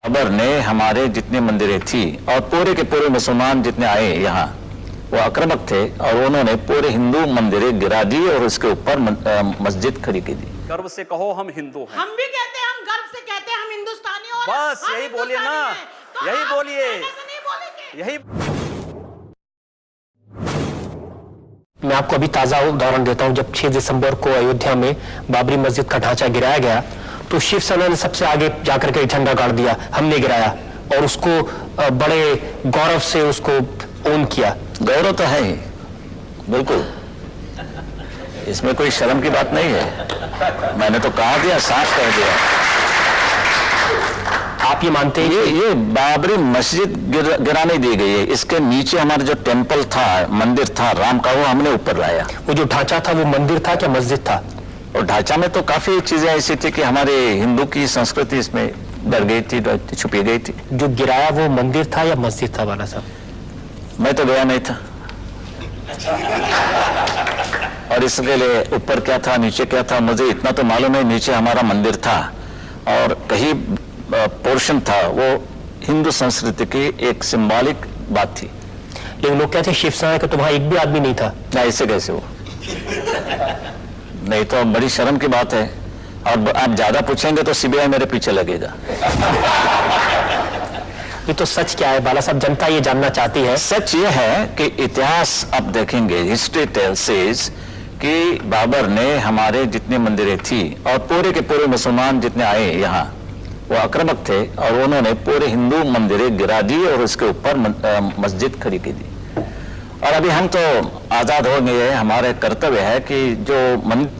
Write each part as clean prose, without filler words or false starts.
बाबर ने हमारे जितने मंदिरें थी और पूरे के पूरे मुसलमान जितने आए यहाँ वो आक्रामक थे और उन्होंने पूरे हिंदू मंदिरें गिरा दी और उसके ऊपर मस्जिद खड़ी की दी। गर्व से कहो हम हिंदू हैं। हम भी कहते हैं, हम गर्व से कहते हैं हम हिंदुस्तानी और बस यही बोलिए ना, यही बोलिए, यही। मैं आपको अभी ताजा उदाहरण देता हूं। जब 6 दिसंबर को अयोध्या में बाबरी मस्जिद का ढांचा गिराया गया तो शिवसेना ने सबसे आगे जाकर के झंडा गाड़ दिया, हमने गिराया, और उसको बड़े गौरव से उसको ओन किया। गौरव तो है ही, बिल्कुल, इसमें कोई शर्म की बात नहीं है। मैंने तो कहा दिया, साफ कह दिया। आप ये मानते हैं ये बाबरी मस्जिद गिराने दी गई है, इसके नीचे हमारा जो टेंपल था, मंदिर था राम का, वो हमने ऊपर लाया। वो जो ढांचा था वो मंदिर था क्या मस्जिद था? और ढांचा में तो काफी चीजें ऐसी थी कि हमारे हिंदू की संस्कृति इसमें डर गई थी, छुपी गई थी। जो गिराया वो मंदिर था या मस्जिद था बाला साहब? मैं तो गया नहीं था और इसके लिए ऊपर क्या था नीचे क्या था मुझे इतना तो मालूम है। नीचे हमारा मंदिर था और कहीं पोर्शन था वो हिंदू संस्कृति की एक सिंबॉलिक बात थी। लेकिन लोग कहते हैं शिवसेना का तो वहां एक भी आदमी नहीं था। ना, ऐसे कैसे हो? नहीं तो बड़ी शर्म की बात है। और आप ज्यादा पूछेंगे तो सीबीआई मेरे पीछे लगेगा। ये तो सच क्या है बाला साहब, जनता ये जानना चाहती है। सच ये है कि इतिहास आप देखेंगे, हिस्ट्री टेल्स सेज कि बाबर ने हमारे जितने मंदिरें थी और पूरे के पूरे मुसलमान जितने आए यहाँ वो आक्रामक थे और उन्होंने पूरे हिंदू मंदिरें गिरा दी और उसके ऊपर मस्जिद खड़ी की दी। और अभी हम तो आजाद हो गए हैं, हमारे कर्तव्य है कि जो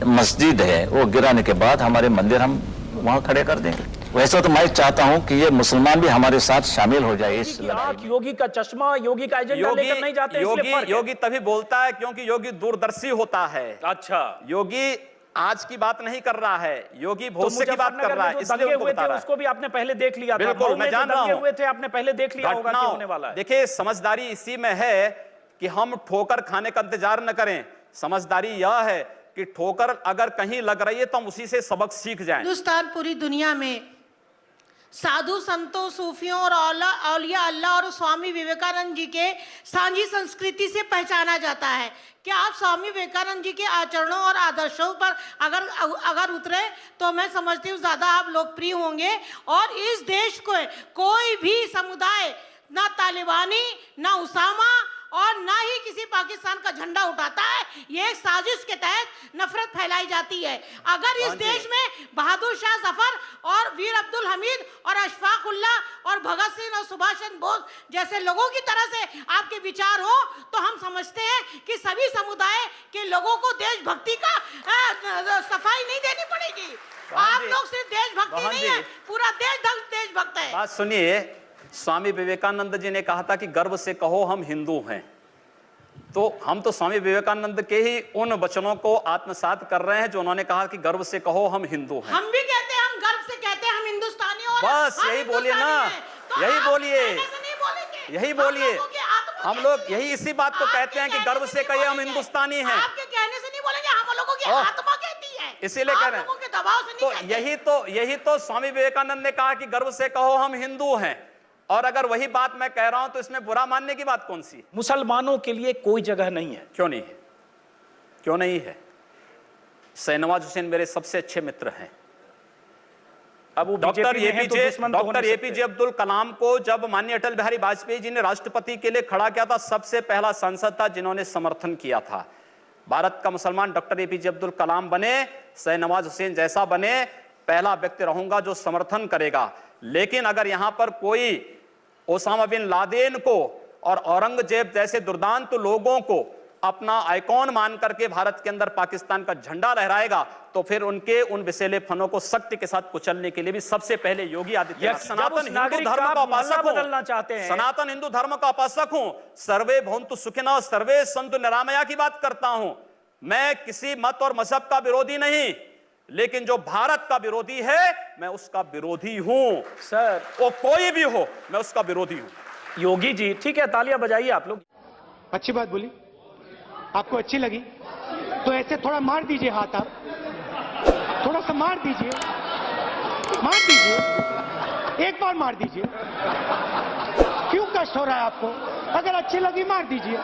मस्जिद है वो गिराने के बाद हमारे मंदिर हम वहां खड़े कर देंगे। वैसे तो मैं चाहता हूं कि ये मुसलमान भी हमारे साथ शामिल हो जाए इस लड़ाई। योगी का चश्मा, योगी का एजेंडा लेकर नहीं जाते। योगी तभी बोलता है क्योंकि योगी दूरदर्शी होता है। अच्छा, योगी आज की बात नहीं कर रहा है, योगी भविष्य की बात कर रहा है। इसलिए हुए थे उसको भी आपने पहले देख लिया था। बिल्कुल, मैं जान रहा हूं। हुए थे आपने पहले देख लिया होगा क्या होने वाला है। देखिए, समझदारी इसी में है कि हम ठोकर खाने का इंतजार न करें। समझदारी यह है कि ठोकर अगर कहीं लग रही है तो हम उसी से सबक सीख जाएं। हिंदुस्तान पूरी दुनिया में साधु संतों, सूफियों और औलिया अल्लाह और स्वामी विवेकानंद जी के सांझी संस्कृति से पहचाना जाता है। क्या आप स्वामी विवेकानंद जी के आचरणों और आदर्शों पर अगर उतरे तो मैं समझती हूँ ज्यादा आप लोकप्रिय होंगे। और इस देश को कोई भी समुदाय, ना तालिबानी, ना उसामा और ना ही किसी पाकिस्तान का झंडा उठाता है। ये एक साजिश के तहत नफरत फैलाई जाती है। अगर इस देश में बहादुर शाह जफर और वीर अब्दुल हमीद और अशफाक उल्लाह और भगत सिंह और सुभाष चंद्र बोस जैसे लोगों की तरह से आपके विचार हो तो हम समझते हैं कि सभी समुदाय के लोगों को देशभक्ति का सफाई नहीं देनी पड़ेगी। आप लोग सिर्फ देशभक्ति नहीं है, पूरा देश देशभक्त है। बात सुनिए, स्वामी विवेकानंद जी ने कहा था कि गर्व से कहो हम हिंदू हैं। तो हम तो स्वामी विवेकानंद के ही उन वचनों को आत्मसात कर रहे हैं जो उन्होंने कहा कि गर्व से कहो हम हिंदू हैं। हम भी कहते हैं, हम गर्व से कहते हैं हम हिंदुस्तानी और बस यही बोलिए ना, यही बोलिए, यही बोलिए। हम लोग यही इसी बात को कहते हैं कि गर्व से कहिए हम हिंदुस्तानी हैं। आपके कहने से नहीं बोलेंगे, हम लोगों की आत्मा कहती है, इसीलिए कह रहे हैं। दबाव से नहीं तो यही तो स्वामी विवेकानंद ने कहा कि गर्व से कहो हम हिंदू हैं। और अगर वही बात मैं कह रहा हूं तो इसमें बुरा मानने की बात कौन सी? मुसलमानों के लिए कोई जगह नहीं है। क्यों नहीं है? क्यों नहीं है? शाहनवाज हुसैन मेरे सबसे अच्छे मित्र हैं। अब डॉक्टर एपीजे अब्दुल कलाम को जब माननीय अटल बिहारी वाजपेयी जी ने राष्ट्रपति के लिए खड़ा किया था, सबसे पहला सांसद था जिन्होंने समर्थन किया था। भारत का मुसलमान डॉक्टर एपीजे अब्दुल कलाम बने, शाहनवाज हुसैन जैसा बने, पहला व्यक्ति रहूंगा जो समर्थन करेगा। लेकिन अगर यहां पर कोई ओसामा बिन लादेन को और औरंगजेब जैसे दुर्दांत लोगों को अपना आइकॉन मान करके भारत के अंदर पाकिस्तान का झंडा लहराएगा तो फिर उनके उन विषैले फनों को सख्ती के साथ कुचलने के लिए भी सबसे पहले योगी आदित्यनाथ। सनातन हिंदू धर्म का उपासक बदलना चाहते हैं, सनातन हिंदू धर्म का उपासक हूं। सर्वे भवन्तु सुखिनः सर्वे सन्तु निरामया की बात करता हूं। मैं किसी मत और मजहब का विरोधी नहीं, लेकिन जो भारत का विरोधी है मैं उसका विरोधी हूं। सर, वो कोई भी हो, मैं उसका विरोधी हूं। योगी जी, ठीक है, तालियां बजाइए आप लोग। अच्छी बात बोली, आपको अच्छी लगी तो ऐसे थोड़ा मार दीजिए हाथ, आप थोड़ा सा मार दीजिए, मार दीजिए। एक बार मार दीजिए। क्यों कष्ट हो रहा है आपको? अगर अच्छी लगी मार दीजिए।